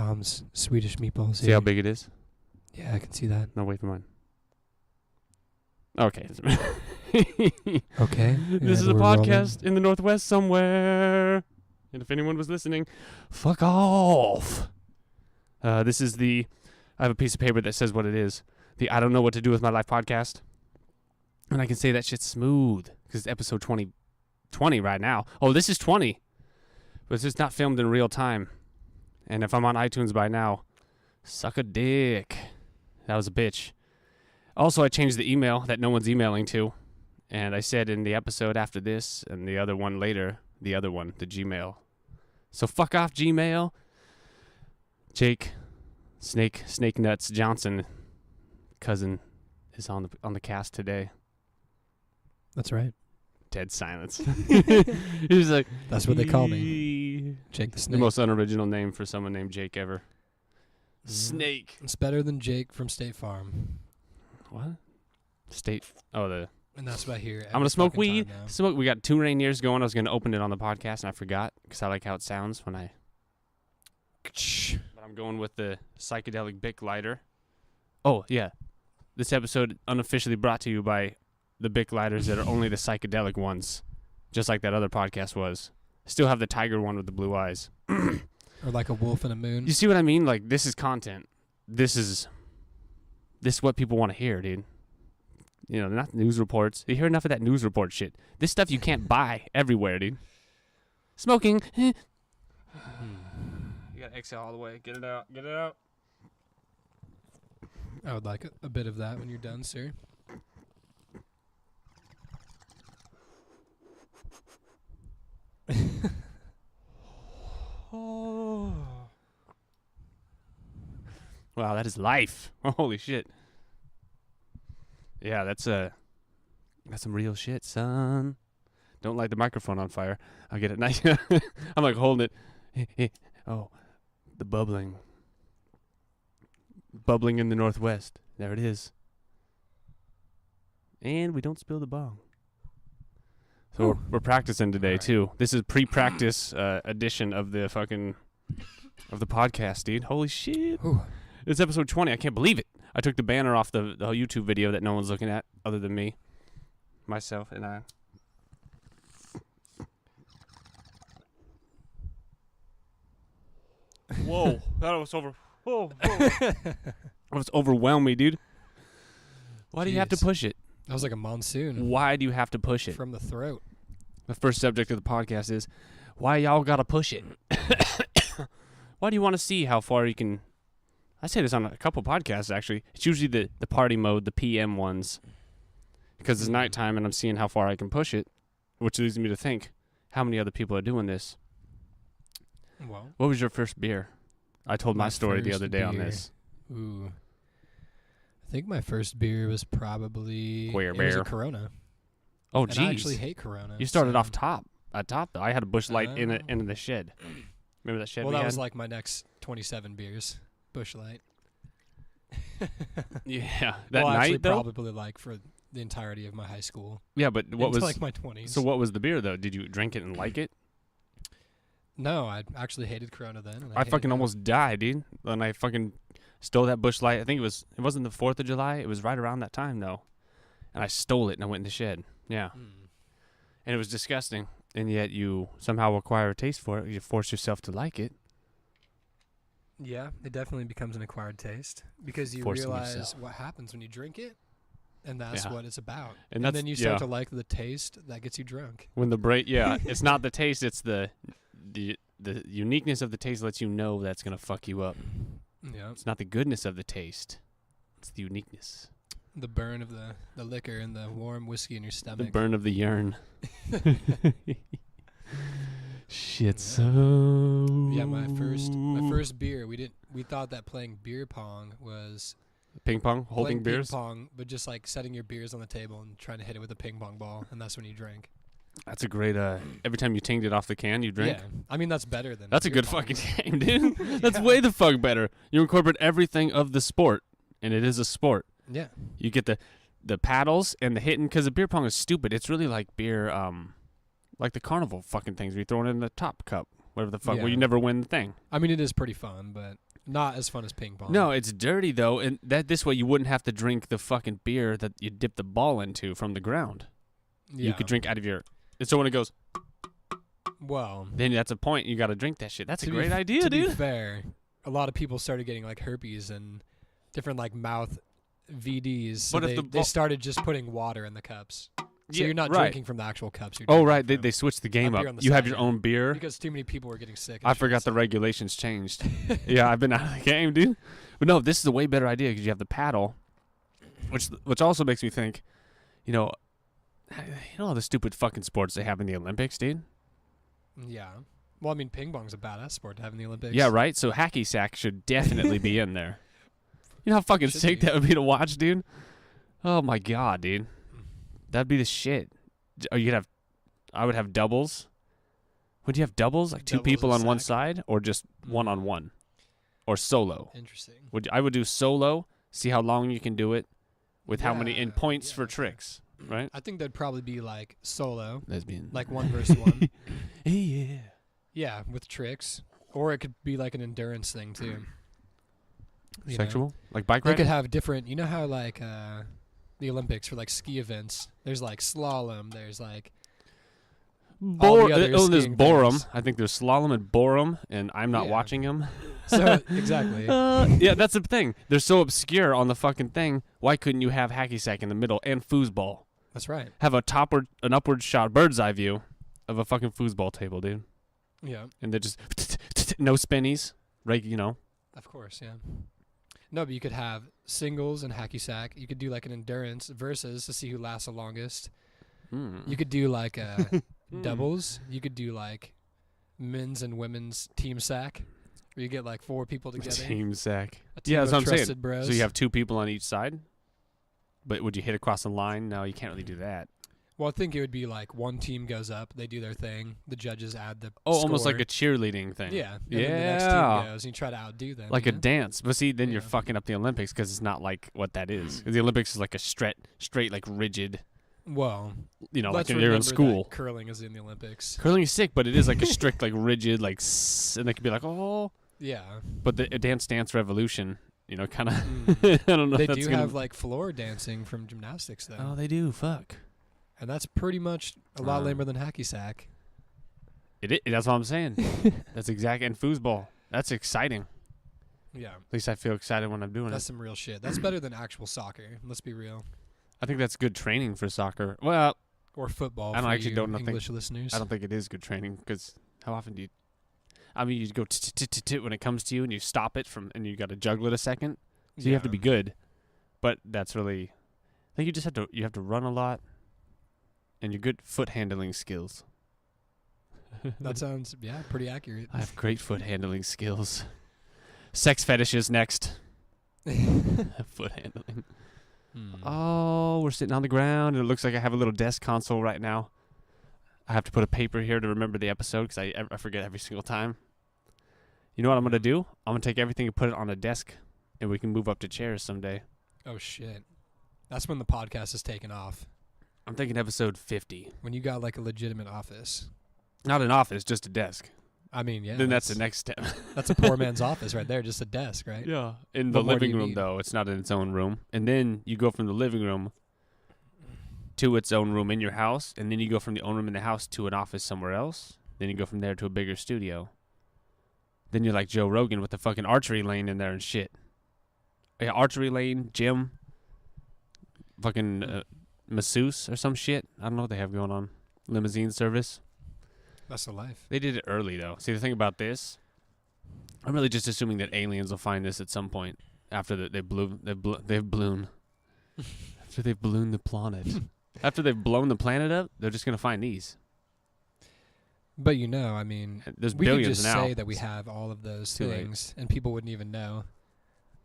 Tom's Swedish meatballs. See how big it is? Yeah, I can see that. No, wait for mine. Okay. Okay. This is a podcast in the Northwest somewhere. And if anyone was listening, fuck off. This is I have a piece of paper that says what it is. The I Don't Know What to Do With My Life podcast. And I can say that shit's smooth because it's episode 20 right now. Oh, this is 20. But it's just not filmed in real time. And if I'm on iTunes by now, suck a dick. That was a bitch. Also, I changed the email that no one's emailing to. And I said in the episode after this and the other one later, the Gmail. So fuck off, Gmail. Jake, Snake Nuts Johnson, cousin, is on the cast today. That's right. Dead silence. He's like, that's what they call me. Jake the Snake. The most unoriginal name for someone named Jake ever. Snake. It's better than Jake from State Farm. What? And that's what I hear. I'm gonna smoke weed. We got 2 Rainiers going. I was gonna open it on the podcast and I forgot because I like how it sounds when I. But I'm going with the psychedelic Bic lighter. Oh yeah, this episode unofficially brought to you by the Bic lighters that are only the psychedelic ones, just like that other podcast was. Still have the tiger one with the blue eyes. Or like a wolf in a moon. You see what I mean? Like, this is content. This is what people want to hear, dude. You know, not news reports. You hear enough of that news report shit. This stuff you can't buy everywhere, dude. Smoking. You gotta exhale all the way. Get it out. Get it out. I would like a bit of that when you're done, sir. Oh. Wow, that is life. Holy shit. Yeah, that's some real shit, son. Don't light the microphone on fire. I'll get it nice. I'm like holding it. Oh, the bubbling. Bubbling in the Northwest. There it is. And we don't spill the bong. So we're practicing today too. This is pre-practice edition of the podcast, dude. Holy shit. Ooh. It's episode 20. I can't believe it. I took the banner off the YouTube video that no one's looking at other than me, myself, and I. Whoa, that was over. Whoa. That was overwhelming, dude. Why do you have to push it? That was like a monsoon. Why do you have to push it? From the throat. The first subject of the podcast is, why y'all gotta push it? Why do you want to see how far you can... I say this on a couple podcasts, actually. It's usually the party mode, the PM ones. Because it's nighttime and I'm seeing how far I can push it, which leads me to think, how many other people are doing this? Well, what was your first beer? I told my story the other day on this. Ooh. I think my first beer was probably... It was a Corona. Oh, geez. And I actually hate Corona. You started off top. At top, though. I had a Busch Light in the shed. Remember that shed we had? Well, that was like my next 27 beers. Busch Light. Yeah. That well, night, actually, though? probably like for the entirety of my high school. Yeah, but what was... like my 20s. So what was the beer, though? Did you drink it and like it? No, I actually hated Corona then. And I fucking almost died, dude. When I fucking stole that Busch Light. I think it wasn't the 4th of July. It was right around that time, though. And I stole it and I went in the shed. Yeah. And it was disgusting. And yet you somehow acquire a taste for it. You force yourself to like it. Yeah, it definitely becomes an acquired taste. Because you realize what happens when you drink it. And that's what it's about. And then you start to like the taste that gets you drunk. When the it's not the taste, it's the uniqueness of the taste lets you know that's going to fuck you up. Yeah. It's not the goodness of the taste. It's the uniqueness. The burn of the liquor and the warm whiskey in your stomach. The burn of the urine. Shit, so... Yeah, my first beer, we thought that playing beer pong was... Ping pong? Holding beers? Ping pong, but just like setting your beers on the table and trying to hit it with a ping pong ball, and that's when you drink. That's a great, every time you tinged it off the can, you drink? Yeah, I mean, that's better than... That's a good fucking game, dude. That's way the fuck better. You incorporate everything of the sport, and it is a sport. Yeah. You get the paddles and the hitting, because the beer pong is stupid. It's really like beer, like the carnival fucking things where you throw it in the top cup, whatever the fuck, where you never win the thing. I mean, it is pretty fun, but... Not as fun as ping pong. No, it's dirty though, and this way you wouldn't have to drink the fucking beer that you dip the ball into from the ground. Yeah. You could drink out of your. And so when it goes, well, then that's a point. You got to drink that shit. That's a great idea, dude. To be fair, a lot of people started getting like herpes and different like mouth VDs. So they started just putting water in the cups. So you're not drinking from the actual cups. You're They switched the game up. You have your own beer. Because too many people were getting sick. I forgot the regulations changed. Yeah, I've been out of the game, dude. But no, this is a way better idea because you have the paddle, which also makes me think, all the stupid fucking sports they have in the Olympics, dude. Yeah. Well, I mean, ping pong's a badass sport to have in the Olympics. Yeah, right? So hacky sack should definitely be in there. You know how fucking sick that would be to watch, dude? Oh, my God, dude. That'd be the shit. I would have doubles. Would you have doubles? Like two people on one side or just one-on-one? Or solo? Interesting. I would do solo, see how long you can do it with how many in points for tricks, right? I think that'd probably be like solo. Lesbian. Like 1 versus 1. Yeah. Yeah, with tricks. Or it could be like an endurance thing, too. Sexual? Like bike riding? They could have different, you know how like the Olympics for like ski events, there's like slalom, there's like there's Borum. I think there's slalom and Borum, and I'm not watching them. So exactly. Yeah, that's the thing. They're so obscure on the fucking thing. Why couldn't you have hacky sack in the middle and foosball? That's right. Have an upward shot, bird's eye view of a fucking foosball table, dude. Yeah. And they're just no spinnies, right? Of course, yeah. No, but you could have singles and hacky sack. You could do like an endurance versus to see who lasts the longest. You could do like doubles. You could do like men's and women's team sack, where you get like 4 people together. Team sack. Yeah, that's what I'm saying. Bros. So you have 2 people on each side, but would you hit across the line? No, you can't really do that. Well, I think it would be like one team goes up, they do their thing, the judges add the score. Almost like a cheerleading thing. Yeah. And then the next team goes and you try to outdo them. Like a dance. But see, then you're fucking up the Olympics because it's not like what that is. The Olympics is like a straight, like rigid. Well, like you're in school. Curling is in the Olympics. Curling is sick, but it is like a strict, like rigid, like, and they could be like, oh. Yeah. But the Dance Revolution, kind of, I don't know. They do have like floor dancing from gymnastics, though. Oh, they do. Fuck. And that's pretty much a lot lamer than hacky sack. That's what I'm saying. That's exactly. And foosball. That's exciting. Yeah. At least I feel excited when I'm doing That's some real shit. That's better than actual soccer. Let's be real. I think that's good training for soccer. Well, or football. I don't know. English listeners. I don't think it is good training because how often do you? I mean, you go when it comes to you, and you stop it and you got to juggle it a second. So you have to be good. But that's really, I think you have to run a lot. And your good foot handling skills. That sounds, pretty accurate. I have great foot handling skills. Sex fetishes next. Foot handling. Oh, we're sitting on the ground, and it looks like I have a little desk console right now. I have to put a paper here to remember the episode because I forget every single time. You know what I'm going to do? I'm going to take everything and put it on a desk, and we can move up to chairs someday. Oh, shit. That's when the podcast is taking off. I'm thinking episode 50. When you got like a legitimate office. Not an office, just a desk. I mean, yeah. Then that's the next step. That's a poor man's office right there, just a desk, right? Yeah. In the living room, though. It's not in its own room. And then you go from the living room to its own room in your house. And then you go from the own room in the house to an office somewhere else. Then you go from there to a bigger studio. Then you're like Joe Rogan with the fucking archery lane in there and shit. Yeah, archery lane, gym, fucking masseuse or some shit. I don't know what they have going on. Limousine service. That's the life. They did it early, though. See, the thing about this, I'm really just assuming that aliens will find this at some point after they've blown. After they've ballooned the planet. After they've blown the planet up, they're just going to find these. But I mean, there's we billions could just now. say that we have all of those things, and people wouldn't even know.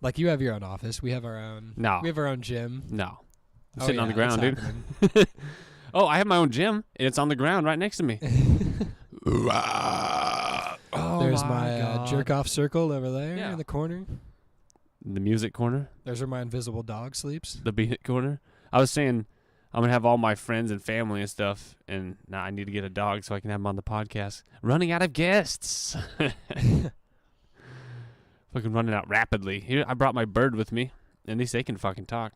Like, you have your own office. We have our own. No. We have our own gym. No. I'm sitting on the ground, dude. Oh, I have my own gym, and it's on the ground right next to me. There's my jerk-off circle over there in the corner. The music corner. There's where my invisible dog sleeps. The beat corner. I was saying I'm going to have all my friends and family and stuff, and now I need to get a dog so I can have them on the podcast. Running out of guests. Fucking running out rapidly. Here, I brought my bird with me. At least they can fucking talk.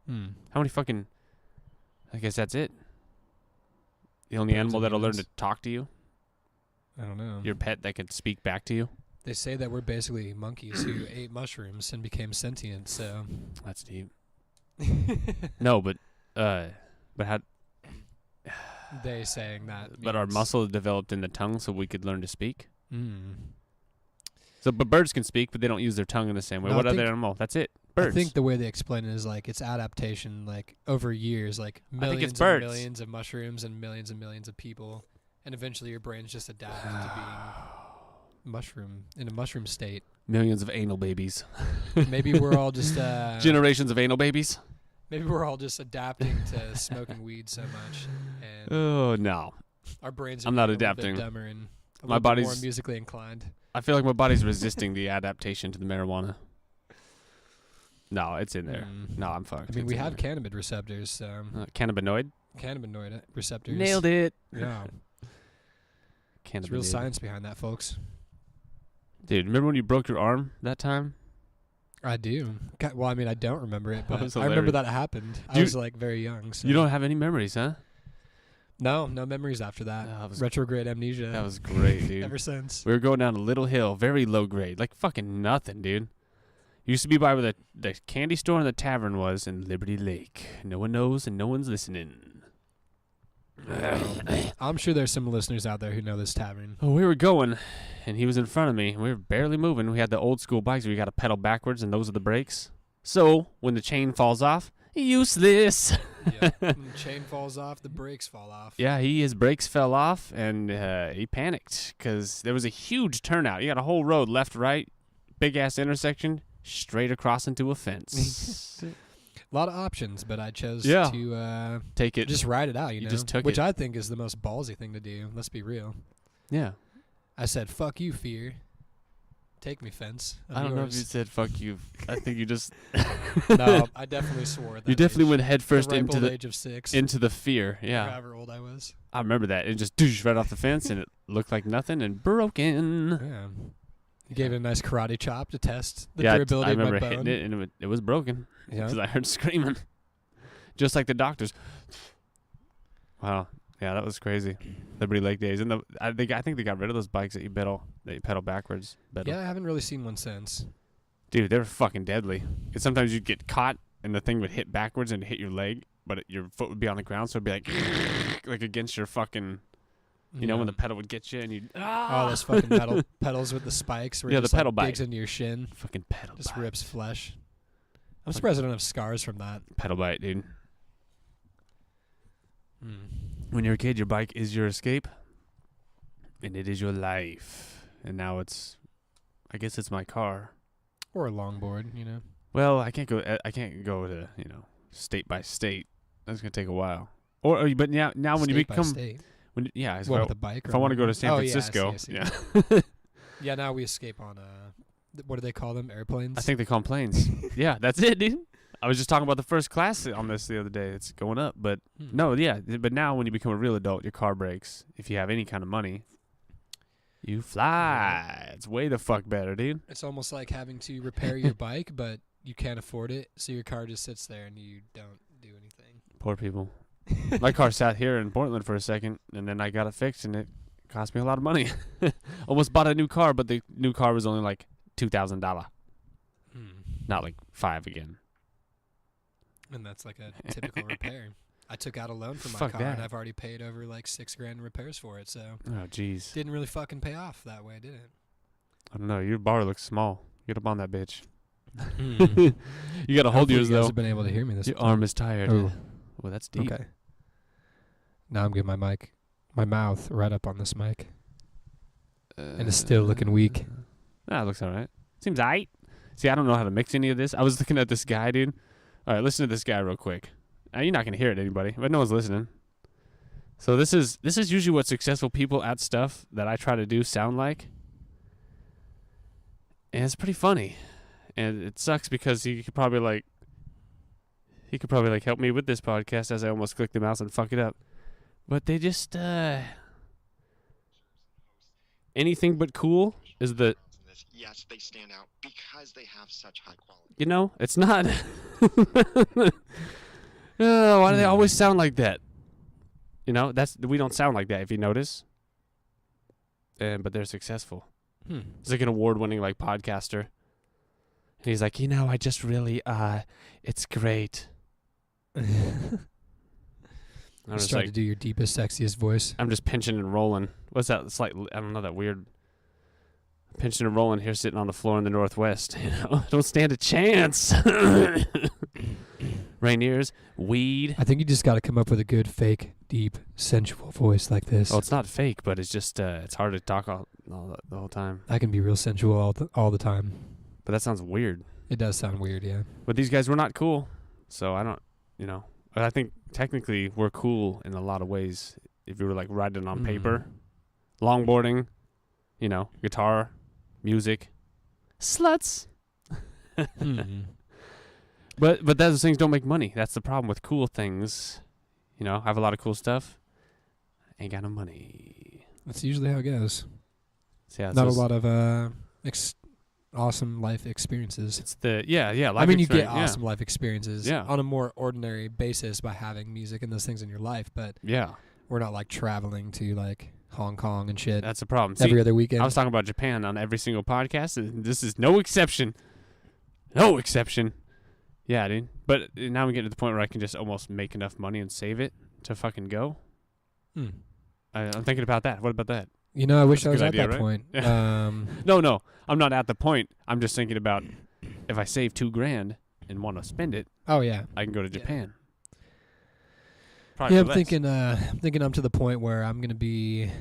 How many fucking... I guess that's it. The only Birds animal and that'll learn humans. to talk to you. I don't know. Your pet that can speak back to you. They say that we're basically monkeys who ate mushrooms and became sentient, so... That's deep. No, but how... They saying that But our means- muscle developed in the tongue so we could learn to speak. Mm. So, but birds can speak, but they don't use their tongue in the same way. No, What I other think- animal? That's it. Birds. I think the way they explain it is like it's adaptation, like over years, like I think millions it's and birds. millions of mushrooms and millions of people, and eventually your brain's just adapted to being in a mushroom state. Millions of anal babies. Maybe we're all just Generations of anal babies. maybe we're all just adapting to smoking weed so much, and Oh, no. our brains are I'm not getting a little adapting. bit dumber and a My little bit more body's- musically inclined. I feel like my body's resisting the adaptation to the marijuana. No, it's in there. No, I'm fucked. I mean, It's we in have there. cannabinoid receptors, so Cannabinoid? cannabinoid receptors. Nailed it. Yeah, Cannabinoid. there's real science behind that, folks. Dude, remember when you broke your arm that time? I do. Well, I mean, I don't remember it, That but was I remember hilarious. that happened. I You- was like very young. So. You don't have any memories, huh? No memories after that. That was- Retrograde amnesia. That was great, dude. Ever since. We were going down a little hill, very low grade, like fucking nothing, dude. Used to be by where the candy store and the tavern was in Liberty Lake. No one knows and no one's listening. I'm sure there's some listeners out there who know this tavern. Oh, we were going, and he was in front of me. We were barely moving. We had the old school bikes where you got to pedal backwards, and those are the brakes. So when the chain falls off, useless. Yeah. When the chain falls off, the brakes fall off. Yeah, his brakes fell off, and he panicked because there was a huge turnout. You got a whole road, left, right, big-ass intersection, straight across into a fence. A lot of options, but I chose Yeah. to Take it. just ride it out, you know? just took Which it. I think is the most ballsy thing to do. Let's be real. Yeah. I said, fuck you, fear. Take me, fence. I'm I don't know if yours." you said fuck you. I think you just No, I definitely swore. At that you definitely age. went headfirst the ripe into old the age of 6. into the fear. or Yeah. however old I was. I remember that. It just doosh right off the fence and it looked like nothing and broken. Yeah. You gave it a nice karate chop to test the yeah, durability I of my remember bone. hitting it and it was broken Yeah. because I heard screaming. Just like the doctors. Wow. Yeah, that was crazy. Liberty Lake days. And I think they got rid of those bikes that you pedal backwards. Yeah, I haven't really seen one since. Dude, they were fucking deadly. 'Cause sometimes you'd get caught and the thing would hit backwards and hit your leg, but your foot would be on the ground, so it'd be like against your fucking, you know, when the pedal would get you and you'd Oh, those fucking metal pedals with the spikes where Yeah, it the just pedal like, digs bite. into your shin, fucking pedal just bite. rips flesh. I'm surprised I don't have scars from that. Pedal bite, dude. Mm. When you're a kid, your bike is your escape, and it is your life. And now I guess it's my car. Or a longboard, you know. Well, I can't go to state by state. That's gonna take a while. But now when you State by become state. if What, I, with a bike? if or I want to on- go to San Oh, yeah, I see, Francisco, I see. yeah, Yeah, now we escape on what do they call them? Airplanes. I think they call 'em planes. Yeah, that's it, dude. I was just talking about the first class on this the other day. It's going up, but no, yeah. But now when you become a real adult, your car breaks. If you have any kind of money, you fly. It's way the fuck better, dude. It's almost like having to repair your bike, but you can't afford it, so your car just sits there and you don't do anything. Poor people. My car sat here in Portland for a second, and then I got it fixed, and it cost me a lot of money. Almost bought a new car, but the new car was only like $2,000, not like $5,000 again. And that's like a typical repair. I took out a loan for my Fuck car, that. and I've already paid over like $6,000 in repairs for it, so Oh, jeez. didn't really fucking pay off that way, did it? I don't know. Your bar looks small. Get up on that bitch. Mm. You got to hold Hopefully yours, you guys though. have been able to hear me this Your time. arm is tired. Oh. Well, that's deep. Okay. Now I'm getting my mouth right up on this mic. And it's still looking weak. Nah, it looks all right. Seems aight. See, I don't know how to mix any of this. I was looking at this guy, dude. All right, listen to this guy real quick. You're not going to hear it, anybody, but no one's listening. So this is usually what successful people at stuff that I try to do sound like. And it's pretty funny. And it sucks because he could probably help me with this podcast as I almost click the mouse and fuck it up. But they just anything but cool is the says, yes, they stand out because they have such high quality. You know, it's not. Oh, why do they always sound like that? You know, we don't sound like that, if you notice. But they're successful. It's like an award-winning like podcaster. And he's like, you know, I just really, it's great. Just try to do your deepest, sexiest voice. I'm just pinching and rolling. What's that? It's like, I don't know, that weird pinching and rolling here sitting on the floor in the Northwest. You know, don't stand a chance. Rainiers, weed. I think you just got to come up with a good, fake, deep, sensual voice like this. Oh, it's not fake, but it's just, it's hard to talk the whole time. I can be real sensual all the time. But that sounds weird. It does sound weird, yeah. But these guys were not cool. So I don't, but I think technically we're cool in a lot of ways. If you were like riding on paper, longboarding, guitar, music, sluts. But those things don't make money. That's the problem with cool things. I have a lot of cool stuff. Ain't got no money. That's usually how it goes. So yeah, not a lot of awesome life experiences. It's the life I mean, you get yeah. awesome life experiences on a more ordinary basis by having music and those things in your life, but we're not like traveling to like Hong Kong and shit. That's the problem. Every other weekend. I was talking about Japan on every single podcast, and this is no exception. No exception. Yeah, dude. But now I'm getting to the point where I can just almost make enough money and save it to fucking go. I'm thinking about that. What about that? I wish I was idea, at that right? point. No, I'm not at the point. I'm just thinking about if I save $2,000 and want to spend it. Oh yeah, I can go to Japan. I'm thinking I'm to the point where I'm gonna be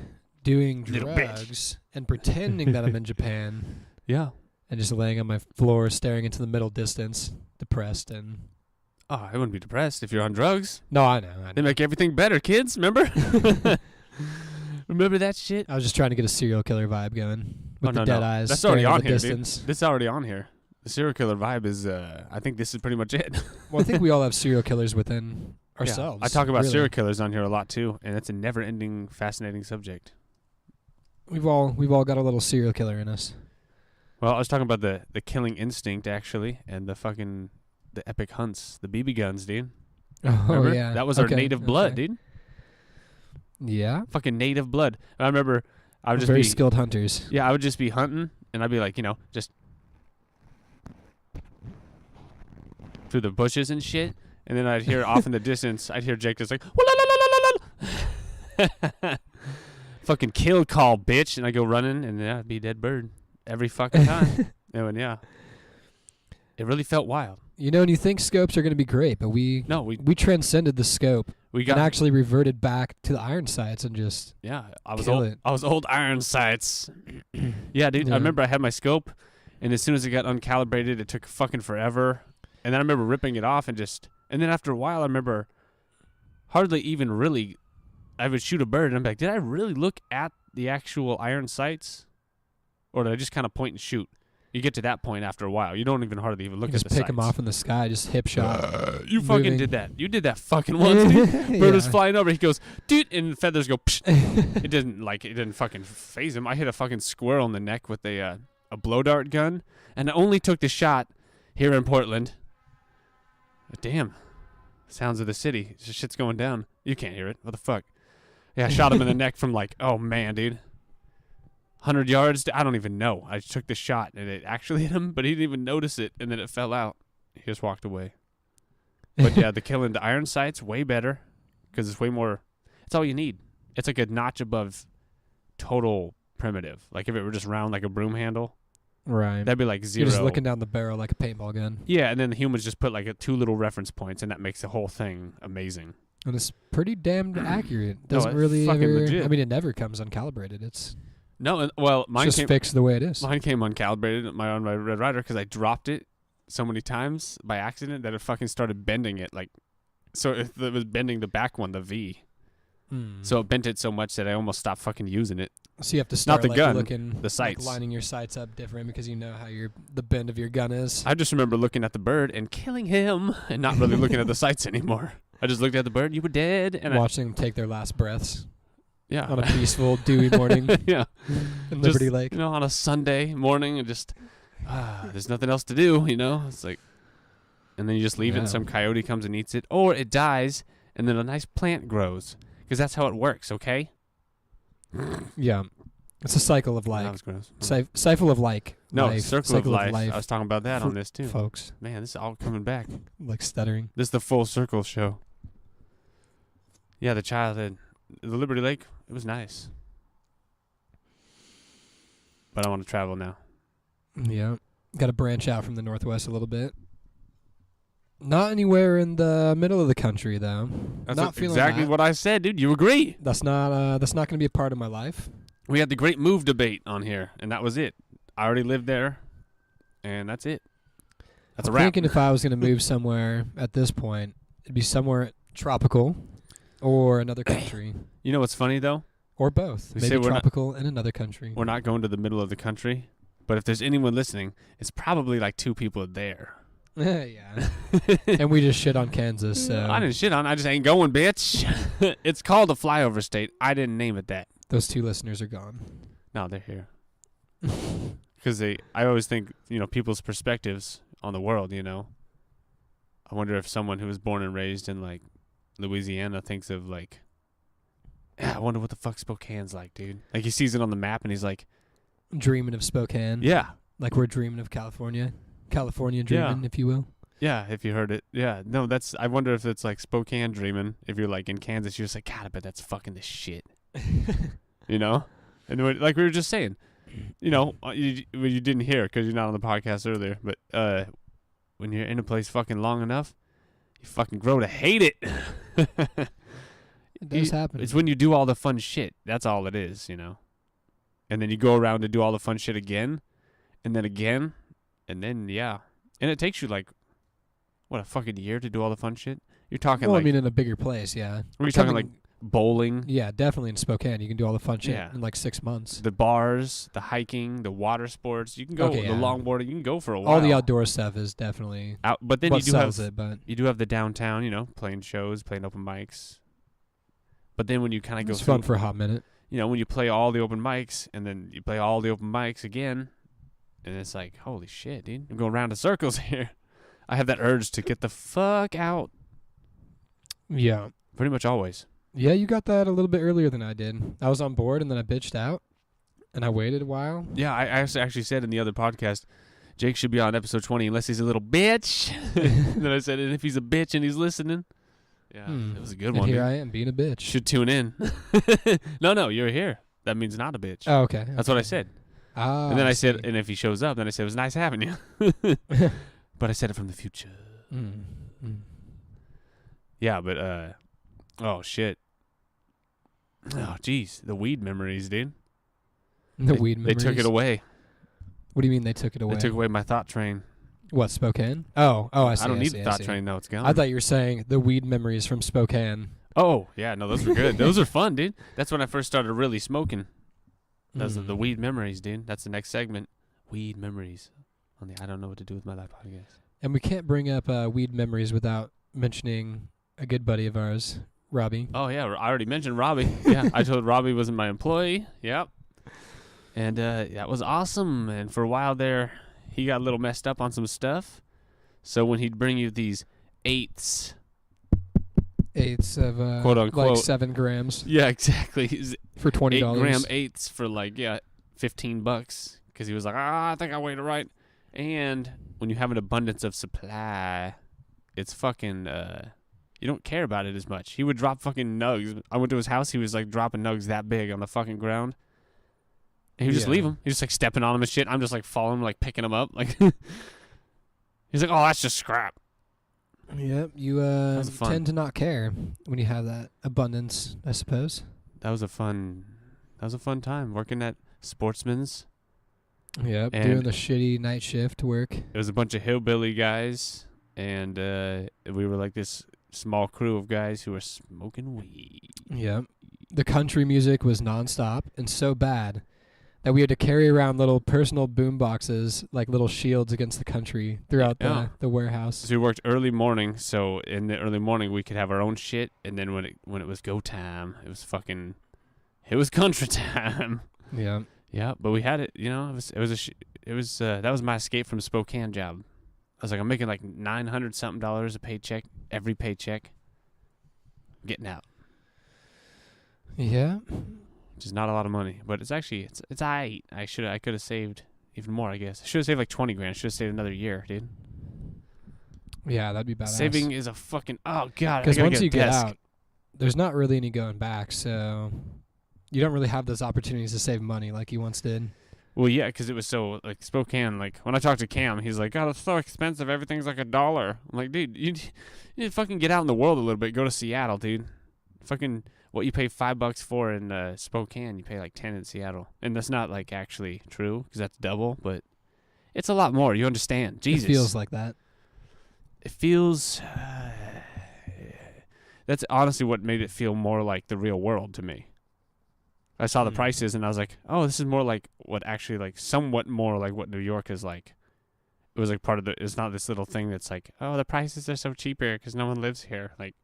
doing drugs and pretending that I'm in Japan. Yeah, and just laying on my floor, staring into the middle distance, depressed and. Oh, I wouldn't be depressed if you're on drugs. No, I know. They make everything better, kids. Remember? Remember that shit? I was just trying to get a serial killer vibe going with the dead eyes. That's already on here, distance. dude. This is already on here. The serial killer vibe is, I think this is pretty much it. Well, I think we all have serial killers within ourselves. I talk about serial killers on here a lot, too, and it's a never-ending, fascinating subject. We've all got a little serial killer in us. Well, I was talking about the killing instinct, actually, and the epic hunts, the BB guns, dude. Oh, remember? yeah. That was our native blood, dude. Yeah. Fucking native blood. And I remember I would just very be skilled hunters. Yeah, I would just be hunting, and I'd be like, just through the bushes and shit, and then I'd hear off in the distance, I'd hear Jake just like, fucking kill call, bitch, and I go running, and it'd be a dead bird every fucking time. And it really felt wild. And you think scopes are going to be great, but we transcended the scope. And actually reverted back to the iron sights and just I was old iron sights. Yeah, dude. Yeah. I remember I had my scope, and as soon as it got uncalibrated, it took fucking forever. And then I remember ripping it off and then after a while, I remember hardly even really, I would shoot a bird and I'm like, did I really look at the actual iron sights, or did I just kind of point and shoot? You get to that point after a while. You don't even hardly even look at the sights. Just pick them off in the sky, just hip shot. You fucking did that. You did that fucking once, dude. Bird was flying over. He goes, dude, and feathers go, psh. It didn't fucking phase him. I hit a fucking squirrel in the neck with a blow dart gun, and I only took the shot here in Portland. But damn. Sounds of the city. Shit's going down. You can't hear it. What the fuck? Yeah, I shot him in the neck from oh man, dude. 100 yards? I don't even know. I took the shot, and it actually hit him, but he didn't even notice it, and then it fell out. He just walked away. But yeah, the killing the iron sights, way better, because it's way more, it's all you need. It's like a notch above total primitive. Like if it were just round like a broom handle. Right. That'd be like 0. You're just looking down the barrel like a paintball gun. Yeah, and then the humans just put like 2 little reference points, and that makes the whole thing amazing. And it's pretty damn accurate. No, Doesn't it's really fucking ever, legit. I mean, it never comes uncalibrated. It's No, well, mine just came fixed the way it is. Mine came uncalibrated on my Red Ryder because I dropped it so many times by accident that it fucking started bending it. So it was bending the back one, the V. So it bent it so much that I almost stopped fucking using it. So you have to start Not the gun, looking, the sights. lining your sights up different because you know how the bend of your gun is. I just remember looking at the bird and killing him and not really looking at the sights anymore. I just looked at the bird. You were dead. And watching them take their last breaths. Yeah. On a peaceful, dewy morning Yeah. in Just, Liberty Lake. You know, on a Sunday morning and just, there's nothing else to do, you know? It's like, and then you just leave it and Yeah. some coyote comes and eats it. Or it dies and then a nice plant grows. Because that's how it works, okay? Yeah. It's a cycle of That like. was gross. Cycle of like. No, life. circle Cycle of life. I was talking about that for on this too. folks. Man, this is all coming back. Like stuttering. This is the full circle show. Yeah, the childhood. The Liberty Lake, it was nice. But I want to travel now. Yeah. Got to branch out from the Northwest a little bit. Not anywhere in the middle of the country, though. That's not feeling exactly that. what I said, dude. You agree. That's not going to be a part of my life. We had the great move debate on here, and that was it. I already lived there, and that's it. That's I'm a wrap. thinking if I was going to move somewhere at this point, it'd be somewhere tropical or another country. You know what's funny, though? Or both. We say Maybe we're not- tropical and another country. We're not going to the middle of the country, but if there's anyone listening, it's probably like 2 people there. Yeah. And we just shit on Kansas, so I didn't shit on it. I just ain't going, bitch. It's called a flyover state. I didn't name it that. those 2 listeners are gone. No, they're here. Because I always think, you know, people's perspectives on the world, you know. I wonder if someone who was born and raised in, like, Louisiana thinks of, like, yeah, I wonder what the fuck Spokane's like, dude. Like, he sees it on the map and he's like, Dreaming of Spokane. yeah. Like we're dreaming of California. California dreaming, if you will. Yeah, if you heard it. Yeah, no, I wonder if it's like Spokane dreaming. If you're like in Kansas, you're just like, God, I bet that's fucking the shit. You know? And like we were just saying, you know, you didn't hear because you're not on the podcast earlier, but when you're in a place fucking long enough, you fucking grow to hate it. It does happen. It's when you do all the fun shit. That's all it is, you know? And then you go around to do all the fun shit again, and then again, and then, yeah. And it takes you like, what, a fucking year to do all the fun shit? You're talking well, like, I mean, in a bigger place, yeah. we're talking like bowling, Yeah, definitely in Spokane. You can do all the fun shit Yeah. in like 6 months. the bars, the hiking, the water sports. You can go, Okay, the yeah. longboarding, you can go for a while. All the outdoor stuff is definitely Out, but then what you do sells have it, but you do have the downtown, you know, playing shows, playing open mics. But then when you kind of go it's through, fun for a hot minute. you know, when you play all the open mics and then you play all the open mics again, and it's like, holy shit, dude, I'm going round in circles here. I have that urge to get the fuck out. Yeah. Pretty much always. Yeah, you got that a little bit earlier than I did. I was on board and then I bitched out and I waited a while. Yeah, I actually said in the other podcast, Jake should be on episode 20 unless he's a little bitch. And then I said, and if he's a bitch and he's listening. Yeah, it was a good and one. here Dude. I am being a bitch. Should tune in. No, you're here. That means not a bitch. Oh, okay. That's what I said. Ah, And then I see. said, and if he shows up, then I said, it was nice having you. But I said it from the future. Mm. Yeah, but, oh, shit. Oh, jeez. The weed memories, dude. The weed memories. They took it away. What do you mean they took it away? They took away my thought train. What, Spokane? Oh, I see. I don't need see, the thought see. train, though. It's gone. I thought you were saying the weed memories from Spokane. Oh, yeah, no, those were good. Those are fun, dude. That's when I first started really smoking. Those are the Mm. weed memories, dude. That's the next segment. Weed memories on the I Don't Know What to Do With My Life podcast. And we can't bring up weed memories without mentioning a good buddy of ours, Robbie. Oh, yeah, I already mentioned Robbie. Yeah, I told Robbie wasn't my employee. Yep. And that was awesome. And for a while there, he got a little messed up on some stuff. So when he'd bring you these eighths, Eighths of Quote, unquote. like 7 grams yeah, exactly, his for $20. 8-gram eighths for like, yeah, $15. Because he was like, I think I weighed it right. And when you have an abundance of supply, it's fucking, you don't care about it as much. He would drop fucking nugs. I went to his house. He was like dropping nugs that big on the fucking ground. And he would just Yeah. leave them. He was just like stepping on them and shit. I'm just like following him, like picking them up. Like, he's like, oh, that's just scrap. Yep, you was fun. tend to not care when you have that abundance, I suppose. That was a fun time working at Sportsman's. Yep, And- doing the shitty night shift work. There was a bunch of hillbilly guys, and we were like this small crew of guys who were smoking weed. Yep. The country music was nonstop and so bad that we had to carry around little personal boom boxes, like little shields against the country throughout Yeah. the warehouse. So we worked early morning, so in the early morning we could have our own shit, and then when it was go time, it was fucking It was country time. Yeah. Yeah, but we had it. You know, that was my escape from Spokane job. I was like, I'm making like $900 something a paycheck, every paycheck. Getting out. Yeah. Which is not a lot of money, but it's actually it's I could have saved even more, I guess. I should have saved like 20 grand. I should have saved another year, dude. Yeah, that'd be badass. Saving is a fucking God. Because once you get out, there's not really any going back, so you don't really have those opportunities to save money like you once did. Well, yeah, because it was so, like, Spokane, like, when I talked to Cam, he's like, God, it's so expensive. Everything's like $1. I'm like, dude, you need to fucking get out in the world a little bit. Go to Seattle, dude. Fucking what you pay $5 for in Spokane, you pay like 10 in Seattle. And that's not, like, actually true, because that's double, but it's a lot more. You understand. Jesus. It feels like that. It feels... that's honestly what made it feel more like the real world to me. I saw the prices and I was like, oh, this is more like what actually, like, somewhat more like what New York is like. It was like part of the, it's not this little thing that's like, oh, the prices are so cheap here because no one lives here. Like,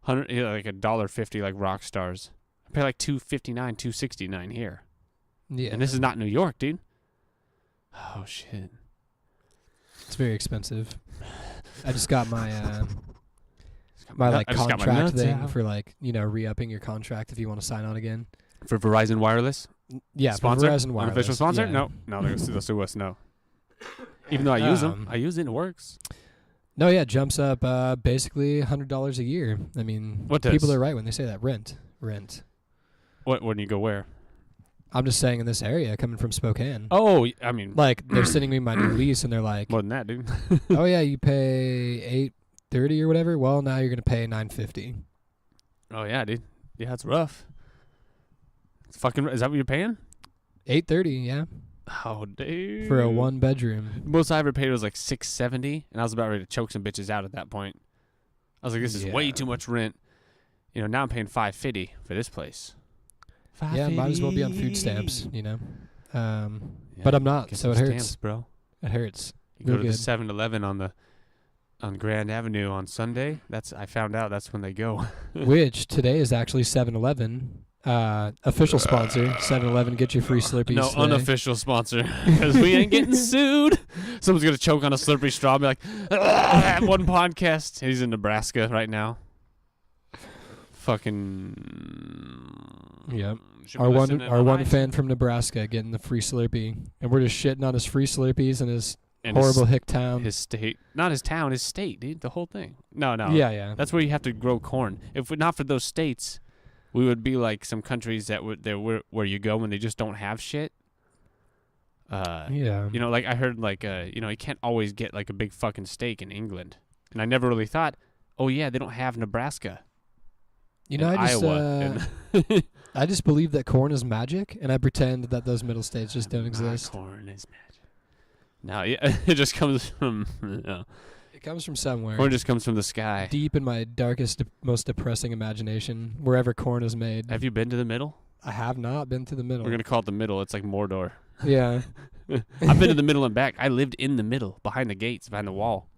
like $1.50 like rock stars. I pay like $2.59, $2.69 here. Yeah. And this is not New York, dude. Oh, shit. It's very expensive. I just got my I just got my contract nuts thing out. for, like, you know, re-upping your contract if you want to sign on again. For Verizon Wireless? Yeah, Sponsor? for Verizon Wireless. Unofficial sponsor? Yeah. No, they'll sue us, no. Even though I use them. I use it and it works. No, yeah, it jumps up basically $100 a year. I mean, What does? people are right when they say that. Rent. What, when you go where? I'm just saying in this area, coming from Spokane. Oh, I mean. Like, they're sending me my new lease, and they're like, More than that, dude. oh, yeah, you pay $8.30 or whatever. Well, now you're going to pay $9.50. Oh, yeah, dude. Yeah, it's rough. It's fucking, is that what you're paying? $8.30, yeah, Oh, dude. for a one-bedroom. Most I ever paid was like $6.70, and I was about ready to choke some bitches out at that point. I was like, this is way Yeah. too much rent. You know, now I'm paying $5.50 for this place. Yeah, might as well be on food stamps, you know. Yeah, But I'm not, get so it some hurts. stamps, bro. It hurts. You go Real to the good. 7-Eleven on Grand Avenue on Sunday. I found out that's when they go. Which today is actually 7-Eleven. Official sponsor. 7-Eleven, get your free Slurpees No, today. unofficial sponsor, because we ain't getting sued. Someone's gonna choke on a Slurpee straw and be like, one podcast. He's in Nebraska right now. Fucking. Yep. should be Our listening one on iTunes. fan from Nebraska getting the free Slurpee, and we're just shitting on his free Slurpees and his And horrible hick town. His state, not his town, his state, dude. The whole thing. No. Yeah. That's where you have to grow corn. If not for those states, we would be like some countries that where you go when they just don't have shit. Yeah. You know, like I heard, like you know, you can't always get like a big fucking steak in England, and I never really thought, oh yeah, they don't have Nebraska. You know, and I just Iowa. And I just believe that corn is magic, and I pretend that those middle states just don't exist. Corn is magic. No, yeah, it just comes from. It comes from somewhere. Corn just comes from the sky. Deep in my darkest, most depressing imagination, wherever corn is made. Have you been to the middle? I have not been to the middle. We're gonna call it the middle. It's like Mordor. Yeah. I've been to the middle and back. I lived in the middle, behind the gates, behind the wall.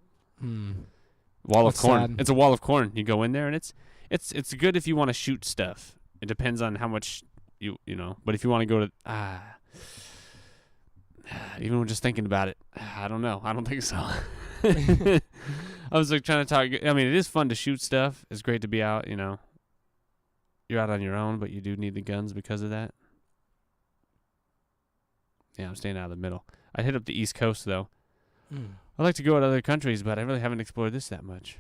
Wall of That's corn. sad. It's a wall of corn. You go in there, and it's good if you want to shoot stuff. It depends on how much you know. But if you want to go to even when just thinking about it, I don't know. I don't think so. I was like trying to talk. I mean, it is fun to shoot stuff. It's great to be out. You know, you're out on your own, but you do need the guns because of that. Yeah, I'm staying out of the middle. I'd hit up the East Coast though. I'd like to go to other countries, but I really haven't explored this that much.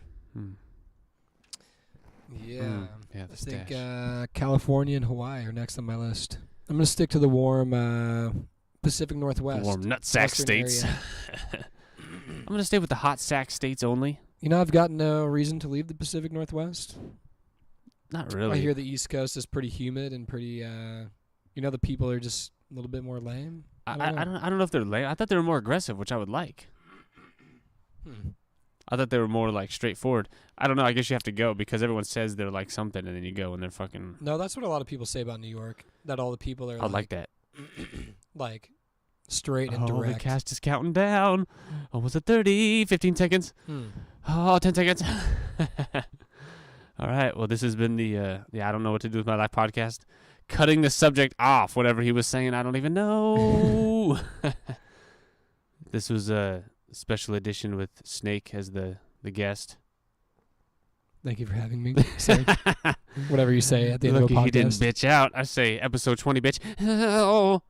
Yeah. Yeah, I the think stash. California and Hawaii are next on my list. I'm gonna stick to the warm Pacific Northwest. Warm nutsack Western states. area. I'm gonna stay with the hot sack states only. You know, I've got no reason to leave the Pacific Northwest. Not really. I hear the East Coast is pretty humid and pretty. You know, the people are just a little bit more lame. I don't know if they're lame. I thought they were more aggressive, which I would like. I thought they were more like straightforward. I don't know. I guess you have to go because everyone says they're like something, and then you go and they're fucking. No, that's what a lot of people say about New York. That all the people are I like that. like straight and Oh, direct. the cast is counting down. Almost at 30, 15 seconds. Oh, 10 seconds. All right. Well, this has been the I don't know what to do with my life podcast. cutting the subject off. Whatever he was saying, I don't even know. This was a special edition with Snake as the guest. Thank you for having me. Say whatever you say at the end Lucky of a podcast. he didn't bitch out. I say episode 20, bitch. Oh.